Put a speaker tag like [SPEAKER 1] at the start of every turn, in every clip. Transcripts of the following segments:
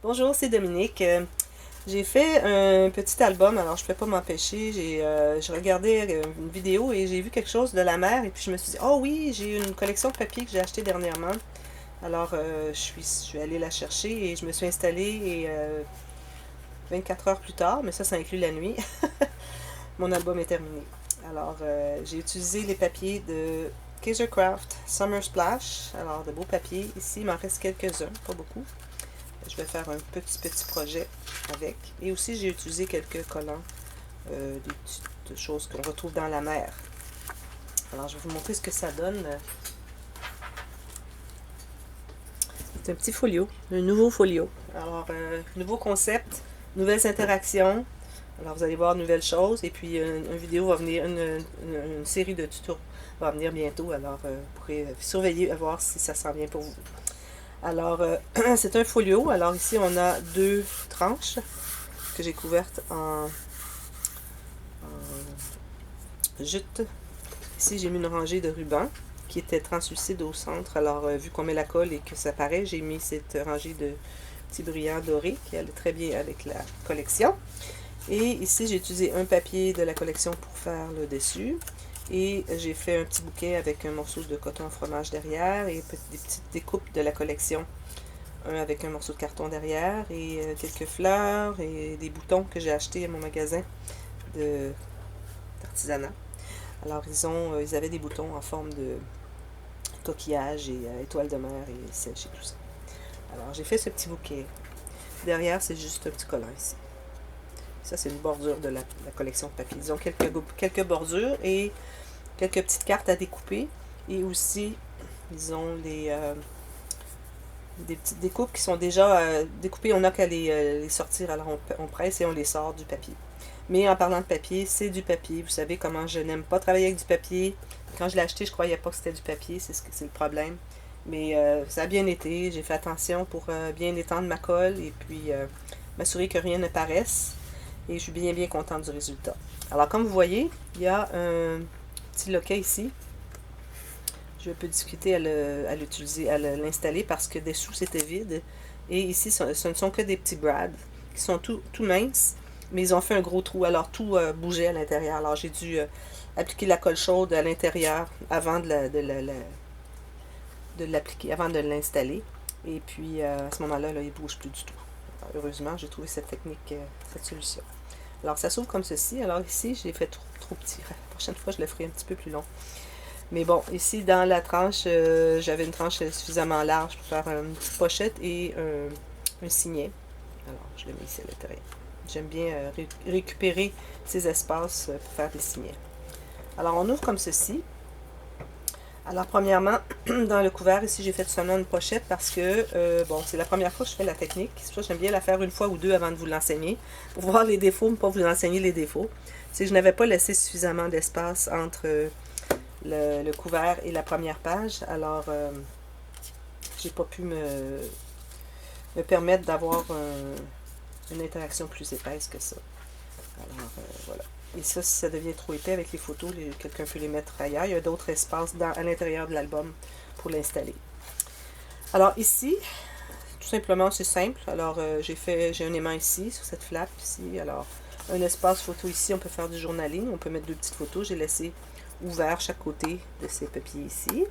[SPEAKER 1] Bonjour, c'est Dominique. J'ai fait un petit album, alors je ne peux pas m'empêcher. J'ai regardé une vidéo et j'ai vu quelque chose de la mer et puis je me suis dit, oh oui, j'ai une collection de papier que j'ai acheté dernièrement. Alors je suis allée la chercher et je me suis installée et 24 heures plus tard, mais ça inclut la nuit, mon album est terminé. Alors j'ai utilisé les papiers de Craft Summer Splash, alors de beaux papiers. Ici, il m'en reste quelques-uns, pas beaucoup. Je vais faire un petit projet avec. Et aussi, j'ai utilisé quelques collants, des petites choses qu'on retrouve dans la mer. Alors, je vais vous montrer ce que ça donne. C'est un petit folio, un nouveau folio. Alors, nouveau concept, nouvelles interactions. Alors, vous allez voir de nouvelles choses. Et puis, une vidéo va venir, une série de tutos va venir bientôt. Alors, vous pourrez surveiller et voir si ça s'en vient pour vous. Alors, c'est un folio. Alors ici, on a deux tranches que j'ai couvertes en jute. Ici, j'ai mis une rangée de rubans qui était translucide au centre. Alors, vu qu'on met la colle et que ça paraît, j'ai mis cette rangée de petits brillants dorés qui allait très bien avec la collection. Et ici, j'ai utilisé un papier de la collection pour faire le dessus. Et j'ai fait un petit bouquet avec un morceau de coton fromage derrière et des petites découpes de la collection. Un avec un morceau de carton derrière et quelques fleurs et des boutons que j'ai achetés à mon magasin d'artisanat. Alors ils avaient des boutons en forme de coquillage et étoiles de mer et sèche et tout ça. Alors j'ai fait ce petit bouquet. Derrière, c'est juste un petit collant ici. Ça, c'est une bordure de la collection de papier. Ils ont quelques bordures et quelques petites cartes à découper. Et aussi, ils ont des petites découpes qui sont déjà découpées. On n'a qu'à les sortir. Alors, on presse et on les sort du papier. Mais en parlant de papier, c'est du papier. Vous savez comment je n'aime pas travailler avec du papier. Quand je l'ai acheté, je croyais pas que c'était du papier. C'est le problème. Mais ça a bien été. J'ai fait attention pour bien étendre ma colle et puis m'assurer que rien ne paraisse. Et je suis bien contente du résultat. Alors, comme vous voyez, il y a un petit loquet ici. Je peux discuter à l'utiliser, à l'installer parce que dessous c'était vide. Et ici, ce ne sont que des petits brads qui sont tout minces, mais ils ont fait un gros trou. Alors, tout bougeait à l'intérieur. Alors, j'ai dû appliquer la colle chaude à l'intérieur avant de l'appliquer, avant de l'installer. Et puis, à ce moment-là, il ne bouge plus du tout. Alors, heureusement, j'ai trouvé cette technique, cette solution. Alors, ça s'ouvre comme ceci. Alors, ici, j'ai fait trop petit. La prochaine fois, je le ferai un petit peu plus long. Mais bon, ici, dans la tranche, j'avais une tranche suffisamment large pour faire une petite pochette et un signet. Alors, je le mets ici à l'intérieur. J'aime bien récupérer ces espaces pour faire des signets. Alors, on ouvre comme ceci. Alors, premièrement, dans le couvert, ici, j'ai fait seulement une pochette parce que, bon, c'est la première fois que je fais la technique. C'est pour ça que j'aime bien la faire une fois ou deux avant de vous l'enseigner. Pour voir les défauts, mais pas vous enseigner les défauts. C'est que je n'avais pas laissé suffisamment d'espace entre le couvert et la première page. Alors, j'ai pas pu me permettre d'avoir une interaction plus épaisse que ça. Alors, voilà. Et ça, si ça devient trop épais avec les photos, quelqu'un peut les mettre ailleurs. Il y a d'autres espaces à l'intérieur de l'album pour l'installer. Alors ici, tout simplement, c'est simple. Alors, j'ai un aimant ici, sur cette flappe ici. Alors, un espace photo ici, on peut faire du journaling. On peut mettre deux petites photos. J'ai laissé ouvert chaque côté de ces papiers ici.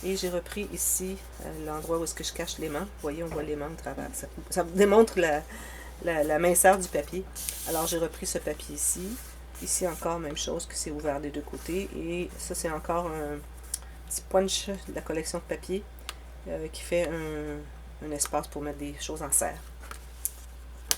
[SPEAKER 1] Et j'ai repris ici l'endroit où est-ce que je cache l'aimant. Vous voyez, on voit l'aimant de travers. Ça démontre la minceur du papier. Alors, j'ai repris ce papier ici. Ici encore, même chose, que c'est ouvert des deux côtés. Et ça, c'est encore un petit punch de la collection de papier qui fait un espace pour mettre des choses en serre.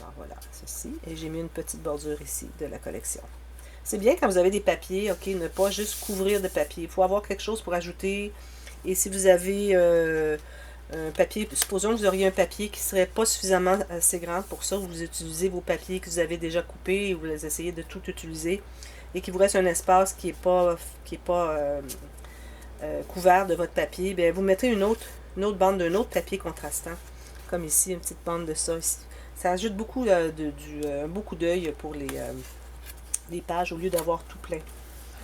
[SPEAKER 1] Alors voilà, ceci. Et j'ai mis une petite bordure ici de la collection. C'est bien quand vous avez des papiers, ok, ne pas juste couvrir de papier. Il faut avoir quelque chose pour ajouter. Et si vous avez un papier, supposons que vous auriez un papier qui ne serait pas suffisamment assez grand pour ça, vous utilisez vos papiers que vous avez déjà coupés et vous les essayez de tout utiliser et qu'il vous reste un espace qui n'est pas, couvert de votre papier, bien, vous mettez une autre bande d'un autre papier contrastant, comme ici, une petite bande de ça ici. Ça ajoute beaucoup un beau coup d'œil pour les pages au lieu d'avoir tout plein.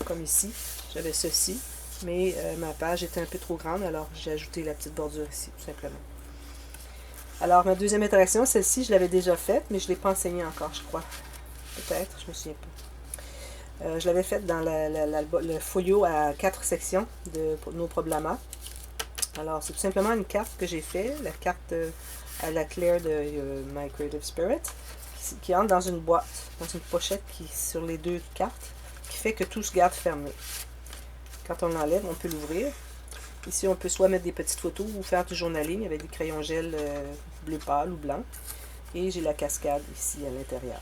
[SPEAKER 1] Comme ici, j'avais ceci. Mais ma page était un peu trop grande, alors j'ai ajouté la petite bordure ici, tout simplement. Alors, ma deuxième interaction, celle-ci, je l'avais déjà faite, mais je ne l'ai pas enseignée encore, je crois. Peut-être, je me souviens pas. Je l'avais faite dans le folio à 4 sections de nos problèmes. Alors, c'est tout simplement une carte que j'ai faite, la carte à la claire de My Creative Spirit, qui entre dans une boîte, dans une pochette qui sur les deux cartes, qui fait que tout se garde fermé. Quand on l'enlève, on peut l'ouvrir. Ici, on peut soit mettre des petites photos ou faire du journaling avec des crayons gel bleu pâle ou blanc. Et j'ai la cascade ici à l'intérieur.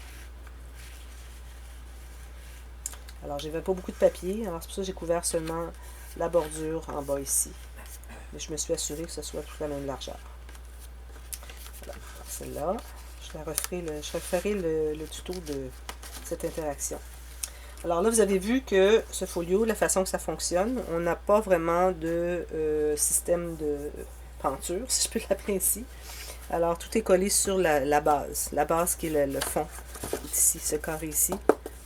[SPEAKER 1] Alors, j'avais pas beaucoup de papier, alors c'est pour ça que j'ai couvert seulement la bordure en bas ici. Mais je me suis assurée que ce soit toute la même largeur. Voilà, celle-là, je referai le tuto de cette interaction. Alors là, vous avez vu que ce folio, la façon que ça fonctionne, on n'a pas vraiment de système de penture, si je peux l'appeler ainsi. Alors, tout est collé sur la base. La base qui est le fond. Ici, ce carré ici.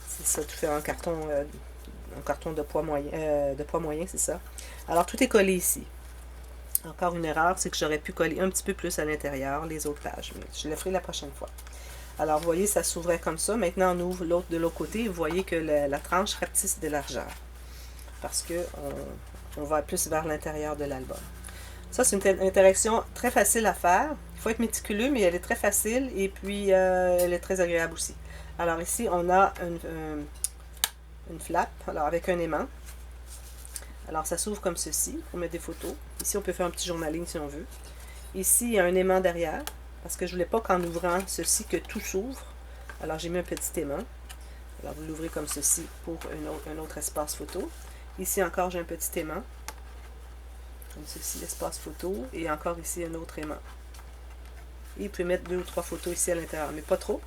[SPEAKER 1] C'est ça, tout fait en carton de poids moyen, c'est ça. Alors, tout est collé ici. Encore une erreur, c'est que j'aurais pu coller un petit peu plus à l'intérieur les autres pages. Mais je le ferai la prochaine fois. Alors, vous voyez, ça s'ouvrait comme ça. Maintenant, on ouvre l'autre de l'autre côté. Vous voyez que la tranche rapetisse de largeur. Parce que on va plus vers l'intérieur de l'album. Ça, c'est une interaction très facile à faire. Il faut être méticuleux, mais elle est très facile et puis elle est très agréable aussi. Alors ici, on a une flap, alors avec un aimant. Alors, ça s'ouvre comme ceci pour mettre des photos. Ici, on peut faire un petit journaling si on veut. Ici, il y a un aimant derrière. Parce que je ne voulais pas qu'en ouvrant ceci, que tout s'ouvre. Alors, j'ai mis un petit aimant. Alors, vous l'ouvrez comme ceci pour un autre espace photo. Ici encore, j'ai un petit aimant. Comme ceci, espace photo. Et encore ici, un autre aimant. Et vous pouvez mettre 2 ou 3 photos ici à l'intérieur. Mais pas trop,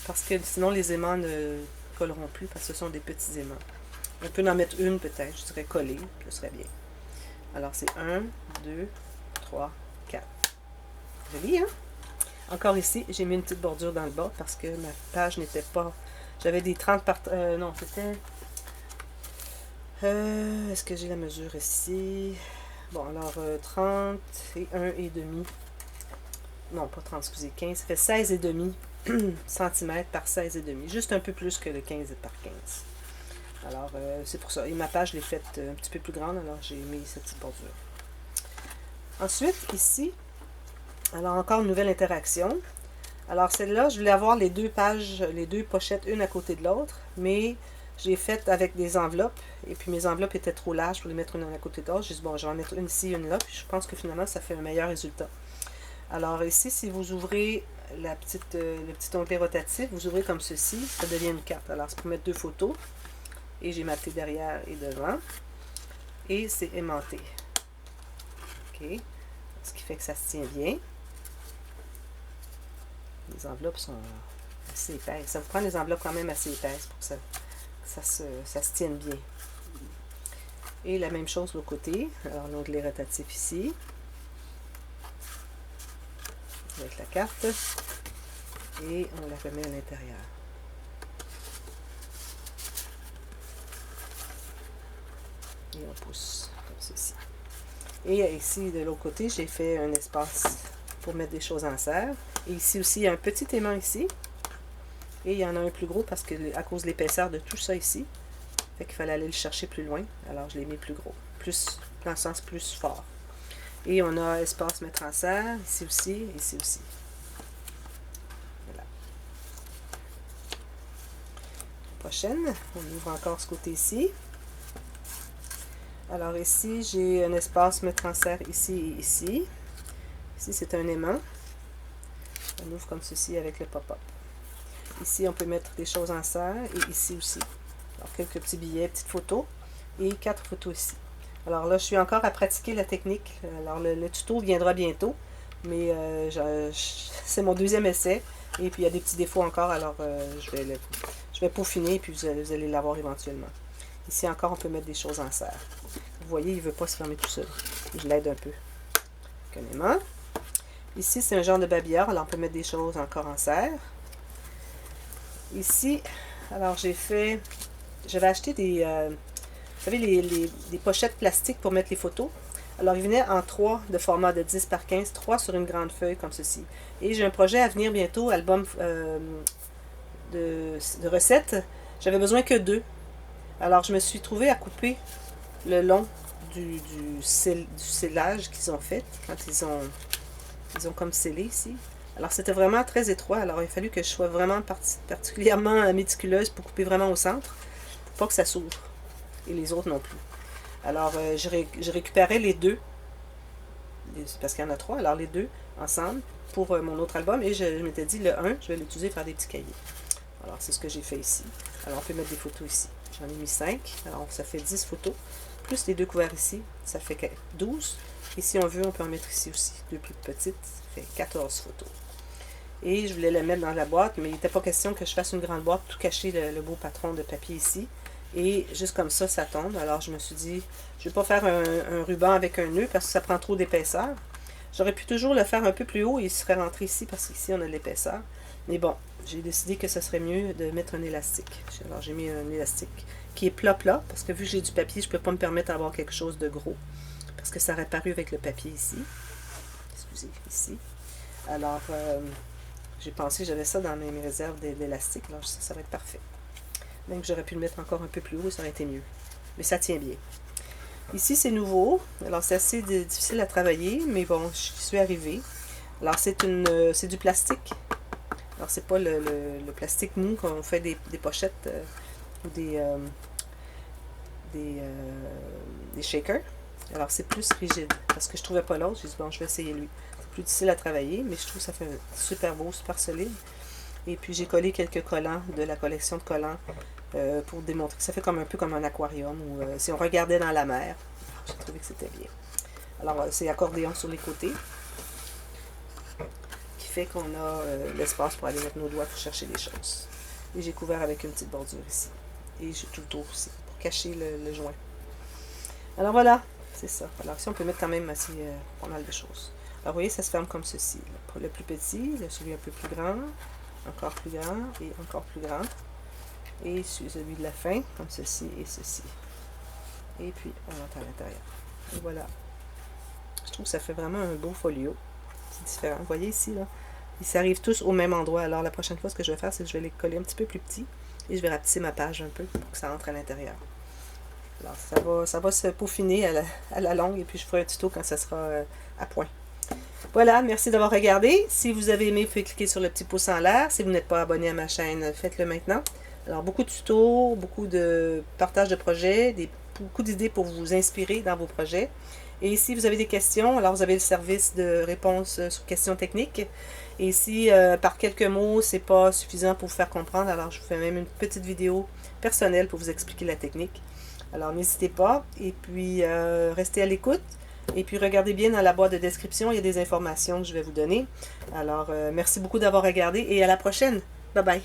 [SPEAKER 1] parce que sinon, les aimants ne colleront plus, parce que ce sont des petits aimants. On peut en mettre une peut-être, je dirais coller, ce serait bien. Alors, c'est 1, 2, 3, 4. Joli, hein? Encore ici, j'ai mis une petite bordure dans le bas parce que ma page n'était pas... J'avais des 30 par... non, c'était... est-ce que j'ai la mesure ici? Bon, alors 30 et 1 et demi. Non, pas 30, excusez, 15. Ça fait 16 et demi cm par 16 et demi. Juste un peu plus que le 15 par 15. Alors, c'est pour ça. Et ma page, je l'ai faite un petit peu plus grande, alors j'ai mis cette petite bordure. Ensuite, ici... Alors, encore une nouvelle interaction. Alors, celle-là, je voulais avoir les deux pages, les deux pochettes, une à côté de l'autre, mais j'ai fait avec des enveloppes, et puis mes enveloppes étaient trop larges pour les mettre une à côté de l'autre. J'ai dit, bon, je vais en mettre une ici, une là, puis je pense que finalement, ça fait un meilleur résultat. Alors, ici, si vous ouvrez le petit onglet rotatif, vous ouvrez comme ceci, ça devient une carte. Alors, c'est pour mettre 2 photos, et j'ai maté derrière et devant, et c'est aimanté. OK? Ce qui fait que ça se tient bien. Les enveloppes sont assez épaisses. Ça vous prend des enveloppes quand même assez épaisses pour que ça se tienne bien. Et la même chose de l'autre côté. Alors, l'onglet rotatif ici. Avec la carte. Et on la remet à l'intérieur. Et on pousse comme ceci. Et ici, de l'autre côté, j'ai fait un espace pour mettre des choses en serre. Et ici aussi, il y a un petit aimant ici. Et il y en a un plus gros parce que à cause de l'épaisseur de tout ça ici, fait qu'il fallait aller le chercher plus loin. Alors, je l'ai mis plus gros. Plus, dans le sens plus fort. Et on a espace mettre en serre, ici aussi, ici aussi. Voilà. Prochaine, on ouvre encore ce côté-ci. Alors ici, j'ai un espace mettre en serre ici et ici. Ici, c'est un aimant. On ouvre comme ceci avec le pop-up. Ici, on peut mettre des choses en serre et ici aussi. Alors, quelques petits billets, petites photos et 4 photos ici. Alors là, je suis encore à pratiquer la technique. Alors, le tuto viendra bientôt, mais c'est mon deuxième essai et puis il y a des petits défauts encore, alors je vais peaufiner et puis vous allez l'avoir éventuellement. Ici encore, on peut mettre des choses en serre. Vous voyez, il ne veut pas se fermer tout seul. Je l'aide un peu. Avec un aimant. Ici, c'est un genre de babillard. Alors, on peut mettre des choses encore en serre. Ici, alors j'avais acheté des, vous savez, des pochettes plastiques pour mettre les photos. Alors, il venait en 3 de format de 10 par 15, 3 sur une grande feuille comme ceci. Et j'ai un projet à venir bientôt, album de recettes. J'avais besoin que 2. Alors, je me suis trouvée à couper le long du scellage qu'ils ont fait, quand ils ont comme scellé ici. Alors, c'était vraiment très étroit. Alors, il a fallu que je sois vraiment particulièrement méticuleuse pour couper vraiment au centre, pour pas que ça s'ouvre. Et les autres non plus. Alors, je récupérais les 2, parce qu'il y en a 3, alors les 2 ensemble pour mon autre album. Et je m'étais dit, le 1, je vais l'utiliser pour faire des petits cahiers. Alors, c'est ce que j'ai fait ici. Alors, on peut mettre des photos ici. J'en ai mis 5. Alors, ça fait 10 photos. Plus les 2 couverts ici, ça fait 12. Et si on veut, on peut en mettre ici aussi. 2 plus petites, ça fait 14 photos. Et je voulais les mettre dans la boîte, mais il n'était pas question que je fasse une grande boîte, tout cacher le beau patron de papier ici. Et juste comme ça, ça tombe. Alors, je me suis dit, je ne vais pas faire un ruban avec un nœud parce que ça prend trop d'épaisseur. J'aurais pu toujours le faire un peu plus haut et il serait rentré ici parce qu'ici, on a de l'épaisseur. Mais bon, j'ai décidé que ce serait mieux de mettre un élastique. Alors, j'ai mis un élastique qui est plat, parce que vu que j'ai du papier, je ne peux pas me permettre d'avoir quelque chose de gros parce que ça aurait paru avec le papier ici. Excusez, ici. Alors, j'ai pensé, j'avais ça dans mes réserves d'élastique. Alors, ça va être parfait. Même que j'aurais pu le mettre encore un peu plus haut, ça aurait été mieux. Mais ça tient bien. Ici, c'est nouveau. Alors, c'est assez difficile à travailler, mais bon, je suis arrivée. Alors, c'est du plastique. Alors, c'est pas le plastique mou qu'on fait des pochettes ou des shakers. Alors, c'est plus rigide. Parce que je trouvais pas l'autre. J'ai dit, bon, je vais essayer lui. C'est plus difficile à travailler, mais je trouve que ça fait super beau, super solide. Et puis, j'ai collé quelques collants de la collection de collants pour démontrer que ça fait un peu comme un aquarium ou si on regardait dans la mer. J'ai trouvé que c'était bien. Alors, c'est accordéon sur les côtés qui fait qu'on a l'espace pour aller mettre nos doigts pour chercher des choses. Et j'ai couvert avec une petite bordure ici. Et j'ai tout le tour aussi pour cacher le joint. Alors voilà, c'est ça. Alors ici, on peut mettre quand même assez pas mal de choses. Alors vous voyez, ça se ferme comme ceci. Le plus petit, celui un peu plus grand, encore plus grand et encore plus grand. Et celui de la fin, comme ceci et ceci. Et puis, on rentre à l'intérieur. Et voilà. Je trouve que ça fait vraiment un beau folio. C'est différent. Vous voyez ici, là, ils s'arrivent tous au même endroit. Alors, la prochaine fois, ce que je vais faire, c'est que je vais les coller un petit peu plus petits. Et je vais rapetisser ma page un peu pour que ça rentre à l'intérieur. Alors, ça va se peaufiner à la longue. Et puis, je ferai un tuto quand ça sera à point. Voilà, merci d'avoir regardé. Si vous avez aimé, vous pouvez cliquer sur le petit pouce en l'air. Si vous n'êtes pas abonné à ma chaîne, faites-le maintenant. Alors, beaucoup de tutos, beaucoup de partage de projets, beaucoup d'idées pour vous inspirer dans vos projets. Et si vous avez des questions, alors vous avez le service de réponse sur questions techniques. Et si par quelques mots, c'est pas suffisant pour vous faire comprendre, alors je vous fais même une petite vidéo personnelle pour vous expliquer la technique. Alors, n'hésitez pas. Et puis, restez à l'écoute. Et puis, regardez bien dans la boîte de description, il y a des informations que je vais vous donner. Alors, merci beaucoup d'avoir regardé et à la prochaine. Bye bye.